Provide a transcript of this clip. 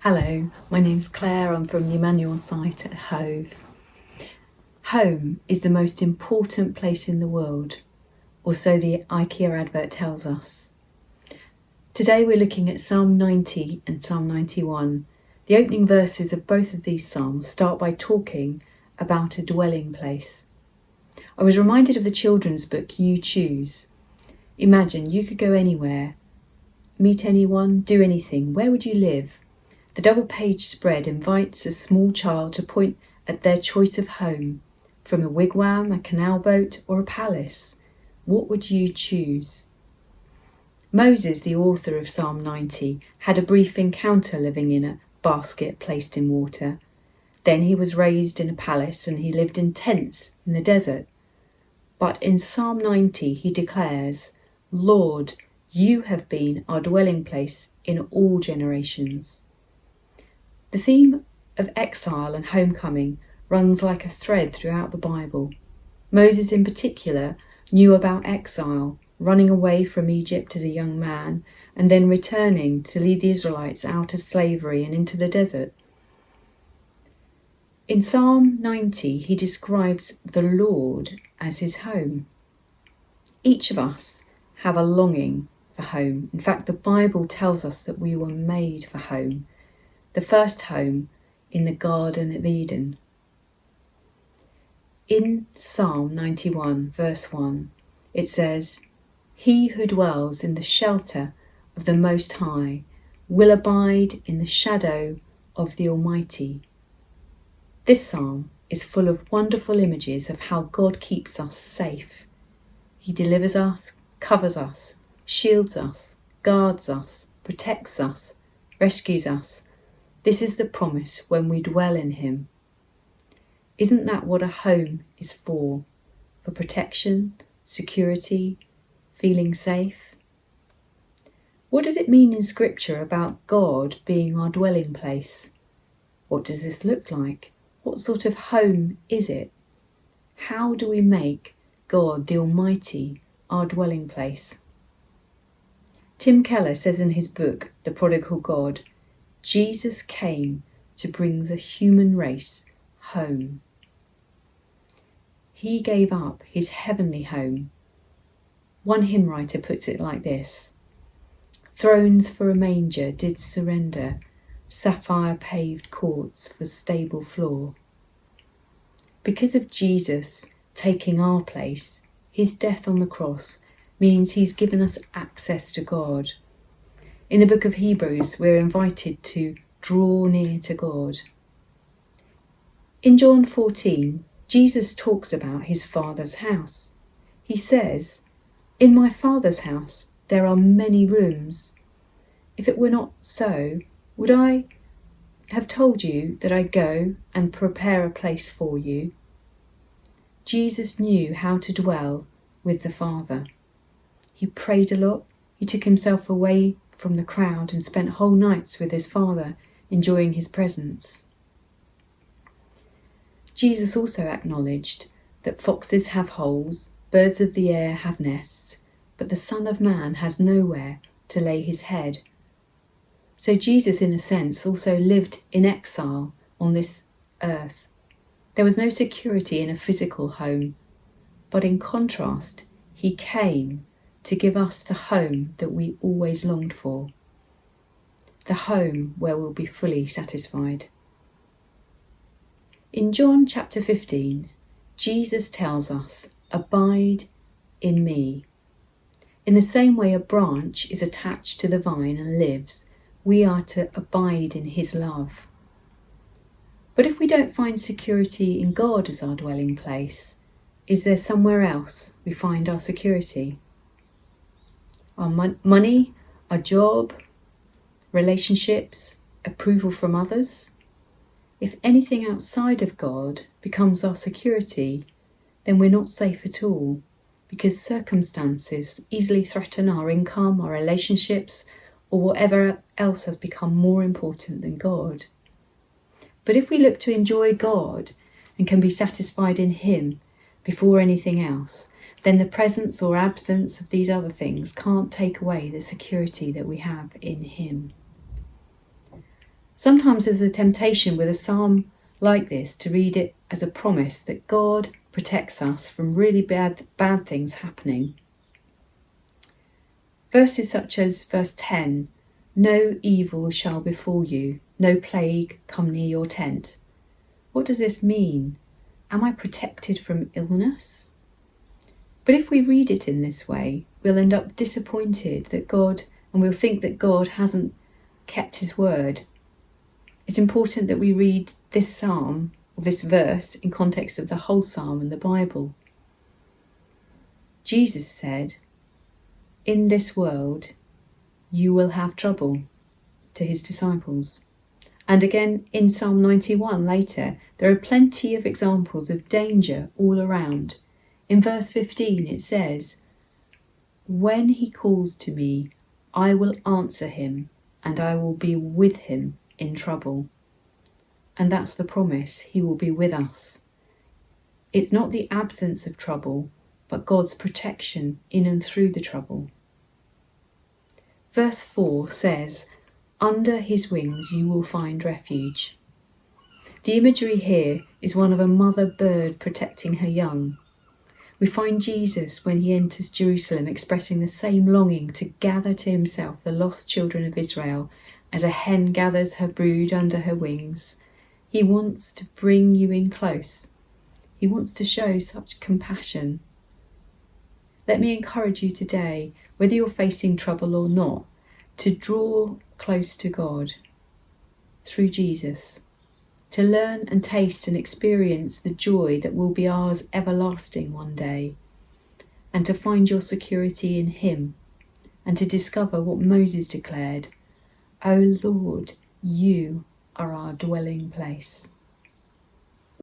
Hello, my name's Clare. I'm from the Emmanuel site at Hove. Home is the most important place in the world, or so the IKEA advert tells us. Today we're looking at Psalm 90 and Psalm 91. The opening verses of both of these psalms start by talking about a dwelling place. I was reminded of the children's book You Choose. Imagine you could go anywhere, meet anyone, do anything. Where would you live? The double-page spread invites a small child to point at their choice of home, from a wigwam, a canal boat, or a palace. What would you choose? Moses, the author of Psalm 90, had a brief encounter living in a basket placed in water. Then he was raised in a palace and he lived in tents in the desert. But in Psalm 90 he declares, "Lord, you have been our dwelling place in all generations." The theme of exile and homecoming runs like a thread throughout the Bible. Moses in particular knew about exile, running away from Egypt as a young man and then returning to lead the Israelites out of slavery and into the desert. In Psalm 90, he describes the Lord as his home. Each of us have a longing for home. In fact, the Bible tells us that we were made for home. The first home in the Garden of Eden. In Psalm 91, verse 1, it says, "He who dwells in the shelter of the Most High will abide in the shadow of the Almighty." This psalm is full of wonderful images of how God keeps us safe. He delivers us, covers us, shields us, guards us, protects us, rescues us. This is the promise when we dwell in him. Isn't that what a home is for? For protection, security, feeling safe? What does it mean in Scripture about God being our dwelling place? What does this look like? What sort of home is it? How do we make God the Almighty our dwelling place? Tim Keller says in his book, The Prodigal God, Jesus came to bring the human race home. He gave up his heavenly home. One hymn writer puts it like this: "Thrones for a manger did surrender, sapphire-paved courts for stable floor." Because of Jesus taking our place, his death on the cross means he's given us access to God. In the book of Hebrews, we're invited to draw near to God. In John 14, Jesus talks about his Father's house. He says, "In my Father's house there are many rooms. If it were not so, would I have told you that I go and prepare a place for you?" Jesus knew how to dwell with the Father. He prayed a lot. He took himself away from the crowd and spent whole nights with his Father, enjoying his presence. Jesus also acknowledged that foxes have holes, birds of the air have nests, but the Son of Man has nowhere to lay his head. So Jesus, in a sense, also lived in exile on this earth. There was no security in a physical home, but in contrast, he came to give us the home that we always longed for, the home where we'll be fully satisfied. In John chapter 15, Jesus tells us, "Abide in me." In the same way a branch is attached to the vine and lives, we are to abide in his love. But if we don't find security in God as our dwelling place, is there somewhere else we find our security? Our money, our job, relationships, approval from others? If anything outside of God becomes our security, then we're not safe at all, because circumstances easily threaten our income, our relationships, or whatever else has become more important than God. But if we look to enjoy God and can be satisfied in him before anything else, then the presence or absence of these other things can't take away the security that we have in him. Sometimes there's a temptation with a psalm like this to read it as a promise that God protects us from really bad things happening. Verses such as verse 10, "No evil shall befall you, no plague come near your tent." What does this mean? Am I protected from illness? But if we read it in this way, we'll end up disappointed and we'll think that God hasn't kept his word. It's important that we read this psalm, or this verse, in context of the whole psalm and the Bible. Jesus said, "In this world you will have trouble," to his disciples. And again in Psalm 91 later, there are plenty of examples of danger all around. In verse 15 it says, "When he calls to me, I will answer him, and I will be with him in trouble." And that's the promise, he will be with us. It's not the absence of trouble, but God's protection in and through the trouble. Verse 4 says, "Under his wings you will find refuge." The imagery here is one of a mother bird protecting her young. We find Jesus when he enters Jerusalem expressing the same longing to gather to himself the lost children of Israel as a hen gathers her brood under her wings. He wants to bring you in close. He wants to show such compassion. Let me encourage you today, whether you're facing trouble or not, to draw close to God through Jesus, to learn and taste and experience the joy that will be ours everlasting one day, and to find your security in him, and to discover what Moses declared, "O Lord, you are our dwelling place."